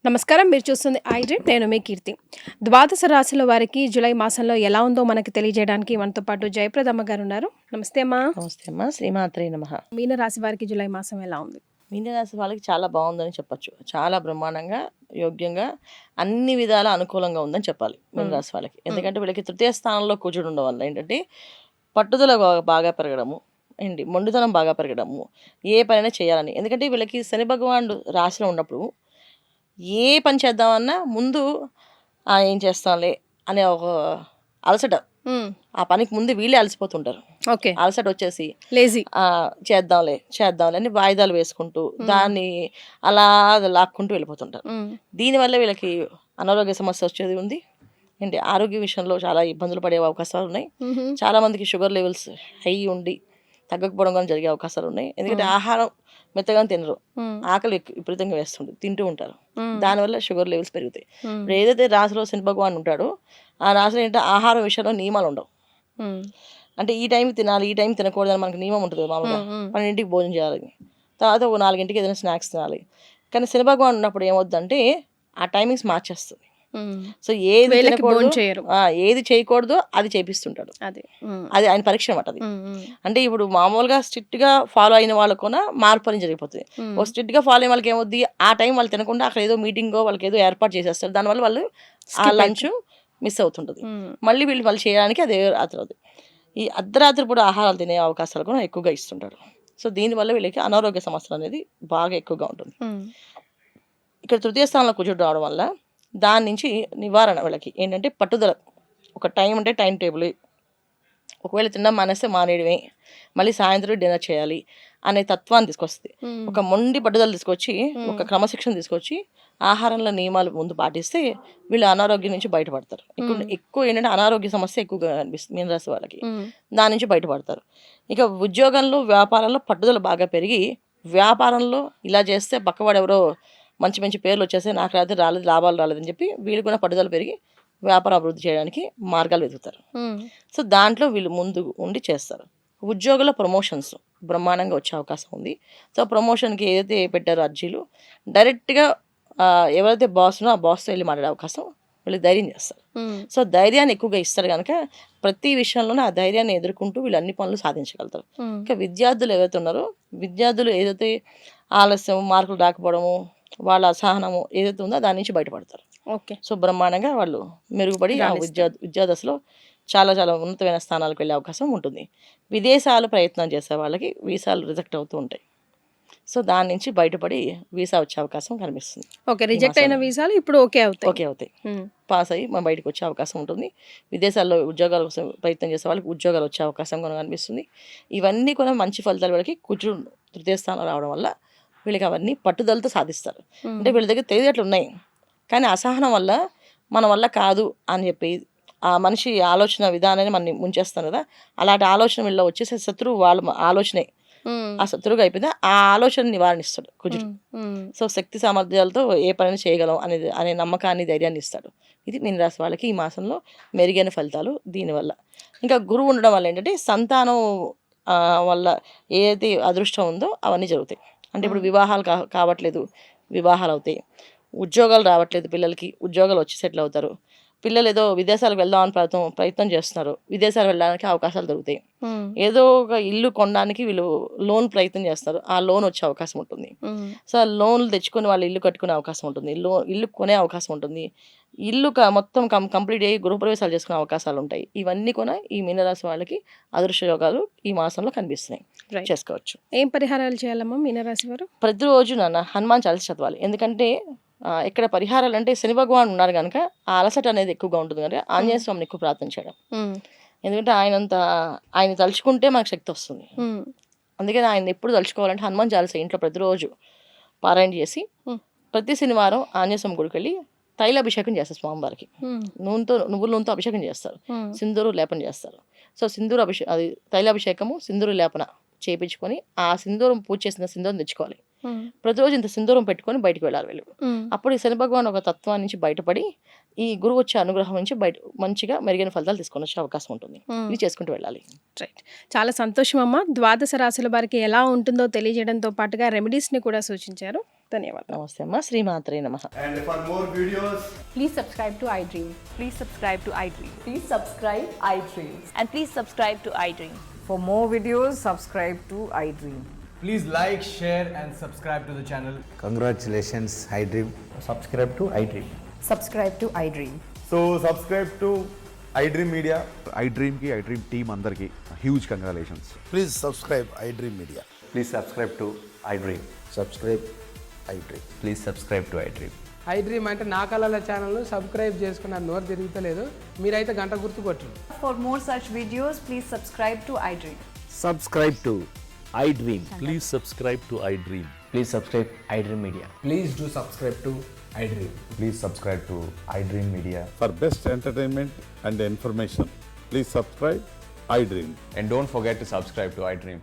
నమస్కారం. మీరు చూస్తుంది ఐడ్రీమ్. నేను మీ కీర్తి. ద్వాదశ రాశుల వారికి జూలై మాసంలో ఎలా ఉందో మనకి తెలియజేయడానికి మనతో పాటు జయప్రదమ్మ గారు ఉన్నారు. నమస్తే అమ్మా. నమస్తే అమ్మా. శ్రీమాత్రే నమః. మీన రాశి వారికి జూలై మాసం ఎలా ఉంది? మీనరాశి వాళ్ళకి చాలా బాగుందని చెప్పొచ్చు. చాలా బ్రహ్మాండంగా, యోగ్యంగా, అన్ని విధాల అనుకూలంగా ఉందని చెప్పాలి మీనరాశి వాళ్ళకి. ఎందుకంటే వీళ్ళకి తృతీయ స్థానంలో కూర్చుని ఉండడం వల్ల ఏంటంటే పట్టుదల బాగా పెరగడము, ఏంటి మొండితనం బాగా పెరగడము, ఏ పనైనా చేయాలని. ఎందుకంటే వీళ్ళకి శని భగవానుడు రాశిలో ఉన్నప్పుడు ఏ పని చేద్దామన్నా ముందు ఏం చేస్తాంలే అనే ఒక అలసట, ఆ పనికి ముందు వీళ్ళే అలసిపోతుంటారు. ఓకే. అలసట వచ్చేసి లేజీ. చేద్దాంలే అని వాయిదాలు వేసుకుంటూ దాన్ని అలా లాక్కుంటూ వెళ్ళిపోతుంటారు. దీనివల్ల వీళ్ళకి అనారోగ్య సమస్య వచ్చేది ఉంది. ఏంటి ఆరోగ్య విషయంలో చాలా ఇబ్బందులు పడే అవకాశాలు ఉన్నాయి. చాలా మందికి షుగర్ లెవెల్స్ హై ఉండి తగ్గకపోవడం కానీ జరిగే అవకాశాలు ఉన్నాయి. ఎందుకంటే ఆహారం మెత్తగా తినరు, ఆకలి విపరీతంగా వేస్తుంది, తింటూ ఉంటారు. దానివల్ల షుగర్ లెవెల్స్ పెరుగుతాయి. ఇప్పుడు ఏదైతే రాశిలో శని భగవాన్ ఉంటాడో ఆ రాశిలో ఏంటంటే ఆహారం విషయంలో నియమాలు ఉండవు. అంటే ఈ టైంకి తినాలి, ఈ టైం తినకూడదని మనకు నియమం ఉంటుంది. మామూలుగా 12ంటికి భోజనం చేయాలని, తర్వాత ఒక 4ంటికి ఏదైనా స్నాక్స్ తినాలి. కానీ శని భగవాన్ ఉన్నప్పుడు ఏమవుద్దంటే ఆ టైమింగ్స్ మార్చేస్తుంది. సో ఏది ఏది చేయకూడదో అది చేపిస్తుంటాడు. అది ఆయన పరీక్ష అన్నమాట. అది అంటే ఇప్పుడు మామూలుగా స్ట్రిక్ట్ గా ఫాలో అయిన వాళ్ళకున్న మార్పు అని జరిగిపోతుంది. ఒక స్ట్రిక్ట్ గా ఫాలో అయిన వాళ్ళకి ఏమవుద్ది, ఆ టైం వాళ్ళు తినకుండా అక్కడ ఏదో మీటింగ్ వాళ్ళకి ఏదో ఏర్పాటు చేసేస్తారు. దానివల్ల వాళ్ళు ఆ లంచ్ మిస్ అవుతుంటుంది. మళ్ళీ వాళ్ళు చేయడానికి అదే రాత్రి అవుతుంది. ఈ అర్ధరాత్రి పూట ఆహారాలు తినే అవకాశాలు కూడా ఎక్కువగా ఇస్తుంటాడు. సో దీనివల్ల వీళ్ళకి అనారోగ్య సమస్యలు అనేది బాగా ఎక్కువగా ఉంటుంది. ఇక్కడ తృతీయ స్థానంలో కూర్చోటి రావడం వల్ల దాని నుంచి నివారణ వీళ్ళకి ఏంటంటే పట్టుదల. ఒక టైం అంటే టైం టేబుల్, ఒకవేళ తినడం మానేస్తే మానేయడమే, మళ్ళీ సాయంత్రం డిన్నర్ చేయాలి అనే తత్వాన్ని తీసుకొస్తుంది. ఒక మొండి పట్టుదల తీసుకొచ్చి, ఒక క్రమశిక్షణ తీసుకొచ్చి ఆహారంలో నియమాలు ముందు పాటిస్తే వీళ్ళు అనారోగ్యం నుంచి బయటపడతారు. ఎక్కువ ఏంటంటే అనారోగ్య సమస్య ఎక్కువగా అనిపిస్తుంది మీనరాశి వాళ్ళకి. దాని నుంచి బయటపడతారు. ఇక ఉద్యోగంలో వ్యాపారంలో పట్టుదల బాగా పెరిగి, వ్యాపారంలో ఇలా చేస్తే పక్కవాడు ఎవరో మంచి మంచి పేర్లు వచ్చేస్తే నాకు రాలేదు లాభాలు రాలేదని చెప్పి వీళ్ళు కూడా పట్టుదల పెరిగి వ్యాపారం అభివృద్ధి చేయడానికి మార్గాలు వెతుకుతారు. సో దాంట్లో వీళ్ళు ముందు ఉండి చేస్తారు. ఉద్యోగంలో ప్రమోషన్స్ బ్రహ్మాండంగా వచ్చే అవకాశం ఉంది. సో ప్రమోషన్కి ఏదైతే పెట్టారో అర్జీలు డైరెక్ట్గా ఎవరైతే బాస్నో ఆ బాస్తో వెళ్ళి మాట్లాడే అవకాశం వీళ్ళకి ధైర్యం చేస్తారు. సో ధైర్యాన్ని ఎక్కువగా ఇస్తారు కనుక ప్రతి విషయంలోనూ ఆ ధైర్యాన్ని ఎదుర్కొంటూ వీళ్ళు అన్ని పనులు సాధించగలుగుతారు. ఇంకా విద్యార్థులు ఏవైతే ఉన్నారో విద్యార్థులు ఏదైతే ఆలస్యం, మార్కులు రాకపోవడము, వాళ్ళ అసహనము ఏదైతే ఉందో దాని నుంచి బయటపడతారు. ఓకే. సో బ్రహ్మాండంగా వాళ్ళు మెరుగుపడి ఆ విద్యాదశలో చాలా చాలా ఉన్నతమైన స్థానాలకు వెళ్ళే అవకాశం ఉంటుంది. విదేశాలు ప్రయత్నం చేసే వాళ్ళకి వీసాలు రిజెక్ట్ అవుతూ ఉంటాయి. సో దాని నుంచి బయటపడి వీసా వచ్చే అవకాశం కనిపిస్తుంది. ఓకే. రిజెక్ట్ అయిన వీసాలు ఇప్పుడు ఓకే అవుతాయి. పాస్ అయ్యి మనం బయటకు వచ్చే అవకాశం ఉంటుంది. విదేశాల్లో ఉద్యోగాల కోసం ప్రయత్నం చేసే వాళ్ళకి ఉద్యోగాలు వచ్చే అవకాశం కూడా కనిపిస్తుంది. ఇవన్నీ కూడా మంచి ఫలితాలు వీళ్ళకి కూర్చుని తృతీయ స్థానం రావడం వల్ల వీళ్ళకి అవన్నీ పట్టుదలతో సాధిస్తారు. అంటే వీళ్ళ దగ్గర తెలియట్లు ఉన్నాయి, కానీ అసహనం వల్ల మన వల్ల కాదు అని చెప్పి ఆ మనిషి ఆలోచన విధానాన్ని మనం ముంచేస్తాం కదా, అలాంటి ఆలోచన వీళ్ళ వచ్చేసే శత్రువు వాళ్ళ ఆలోచనే ఆ శత్రువుగా అయిపోయింది. ఆ ఆలోచన నివారణిస్తాడు కుజుడు. సో శక్తి సామర్థ్యాలతో ఏ పనిని చేయగలం అనే నమ్మకాన్ని, ధైర్యాన్ని ఇస్తాడు. ఇది మీనరాశి వాళ్ళకి ఈ మాసంలో మెరుగైన ఫలితాలు. దీనివల్ల ఇంకా గురువు ఉండడం వల్ల ఏంటంటే సంతానం వల్ల ఏదైతే అదృష్టం ఉందో అవన్నీ జరుగుతాయి. అంటే ఇప్పుడు వివాహాలు కావట్లేదు, వివాహాలు అవుతాయి. ఉద్యోగాలు రావట్లేదు పిల్లలకి, ఉద్యోగాలు వచ్చి సెటిల్ అవుతారు. పిల్లలు ఏదో విదేశాలకు వెళ్దామని ప్రయత్నం చేస్తున్నారు, విదేశాలు వెళ్ళడానికి అవకాశాలు దొరుకుతాయి. ఏదో ఒక ఇల్లు కొనడానికి వీళ్ళు లోన్ ప్రయత్నం చేస్తారు, ఆ లోన్ వచ్చే అవకాశం ఉంటుంది. సో ఆ లోన్లు తెచ్చుకొని వాళ్ళు ఇల్లు కట్టుకునే అవకాశం ఉంటుంది, ఇల్లు కొనే అవకాశం ఉంటుంది. ఇల్లు మొత్తం కంప్లీట్ అయ్యి గృహప్రవేశాలు చేసుకునే అవకాశాలు ఉంటాయి. ఇవన్నీ కూడా ఈ మీనరాశి వాళ్ళకి అదృష్ట యోగాలు ఈ మాసంలో కనిపిస్తున్నాయి. చేసుకోవచ్చు. ఏం పరిహారాలు చేయాలమ్మా మీనరాశి వారు? ప్రతిరోజు హనుమాన్ చాలీసా చదవాలి. ఎందుకంటే ఇక్కడ పరిహారాలు అంటే శని భగవాన్ ఉన్నారు కనుక ఆ అలసట అనేది ఎక్కువగా ఉంటుంది కనుక ఆంజనేయ స్వామిని ఎక్కువ ప్రార్థన చేయడం. ఎందుకంటే ఆయన తలుచుకుంటే మనకు శక్తి వస్తుంది. అందుకని ఆయన ఎప్పుడు తలుచుకోవాలంటే హనుమాన్ చాలీసా ఇంట్లో ప్రతిరోజు పారాయణ చేసి ప్రతి శనివారం ఆంజనేయ స్వామి గుడికి వెళ్ళి తైలాభిషేకం చేస్తారు. స్వామివారికి నువ్వుల నూనెతో అభిషేకం చేస్తారు, సింధూరు లేపన చేస్తారు. సో అది తైలాభిషేకము, సింధూరు లేపన చేయించుకొని ఆ సింధూరం పూజ చేసిన సింధూరం తెచ్చుకోవాలి. ప్రతిరోజు ఇంత సింధూరం పెట్టుకొని బయటకు వెళ్ళాలి వీళ్ళు. అప్పుడు ఈ శని భగవాన్ ఒక తత్వం నుంచి బయటపడి ఈ గురువు వచ్చే అనుగ్రహం నుంచి బయట మంచిగా మెరుగైన ఫలితాలు తీసుకొని వచ్చే అవకాశం ఉంటుంది. ఇది చేసుకుంటూ వెళ్ళాలి. రైట్. చాలా సంతోషం అమ్మ. ద్వాదశ రాశుల వారికి ఎలా ఉంటుందో తెలియజేయడంతో పాటుగా రెమెడీస్ని కూడా సూచించారు. ధన్యవాదాలు. నమస్తే అమ్మ. శ్రీమాత్రే నమః. And for more videos, Please subscribe to iDream. Please subscribe to iDream. Please subscribe iDream. And please subscribe to iDream. For more videos, subscribe to iDream. please like, share, and subscribe to the channel. Congratulations, iDream. Subscribe to iDream. Subscribe to iDream. So subscribe to iDream Media. iDream की iDream team अंदर की huge congratulations. Please subscribe iDream Media. Please subscribe to iDream. Subscribe iDream. Please subscribe to iDream. iDream అంటే నా కళల ఛానల్ను subscribe చేసుకున్న నోరు తిరుగుతలేదు. మీరైతే గంట గుర్తు కొట్టండి. For more such videos, please subscribe to iDream. Subscribe to iDream. Please subscribe to iDream. Please subscribe iDream Media. Please do subscribe to iDream. Please subscribe to iDream Media. For best entertainment and information, please subscribe iDream. And don't forget to subscribe to iDream.